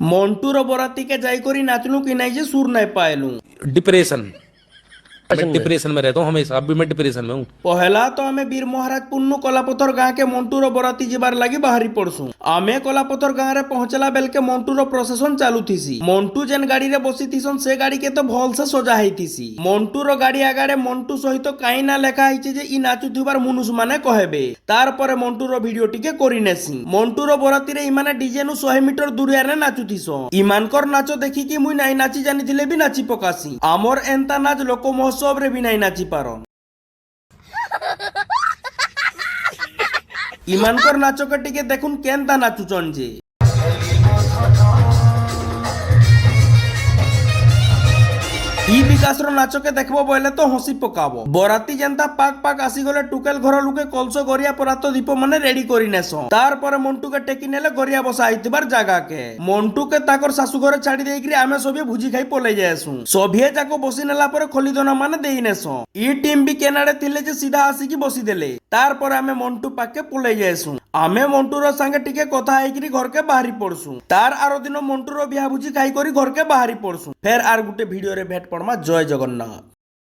মন্টুর বরাতি के जाई करी नाचनू कि नहीं जे सुर नहीं पाएलू। डिप्रेशन। मैं डिप्रेशन में रहता हूँ हमेशा, अभी मैं डिप्रेशन में हूँ। पहला तो आमे वीर महाराज पुन्नु कलापथर गाँ के मंटूर बराती जीवार लगी बाहरी पड़सू। आमे कलापथर गाँ रे पहुंचला बेल के मंटूर प्रोसेसन चालू थीसी। मंटू जेन गाड़ी रे बसी थीसन से गाड़ी के तो भल से सजा है थीसी। मंटूर गाड़ी आगाड़े मंटू सहित तो कहीं ना लेखा है जे इ नाचुथिबार मनुष्य माने कहबे। तार परे मंटूर वीडियो टिके करि नेसी। मंटूर बराती रे इमाने डीजे नु 100 मीटर दूरिया रे नाचुथिसो। इमानकर नाचो देखि कि मुई नाई नाची जानिथिले भी नाची पकासी। आमर एंता नाच लोक महोत्सव रे भी नाई नाची पारन। इमानकर नाचके टिके देखुन केनता नाचुचन जे। इ विकास रो नाचके देखबो बोले तो हंसी पकाबो। बराती जनता पाक पाक आसी गले टुकेल घर लुके कलसो गरिया परात दीप माने रेडी करि नेसो। तार परे मंटू के टेकी नेले गरिया बसा आइतिबार जागा के। मंटू के ताकर सासु घरे छाड़ी देइकरी आमे सभे भुजी खाई पले जायसु। सभे जाको बसी नेला परे खोलीदना माने देई नेसो। इ टीम भी केनाडे थिले जे सीधा आसी की बसी देले। तार परे आमे मंटू पाके पले जायसु। आमे मंटू रो संगे टिके कथा आइकरी घर के बाहरी पड़सु। तार आरो दिन मंटू रो बियाह भुजी खाई करी घर के बाहरी पड़सु। फेर आर गुटे वीडियो रे भेट पड़मा। जय जगन्नाथ।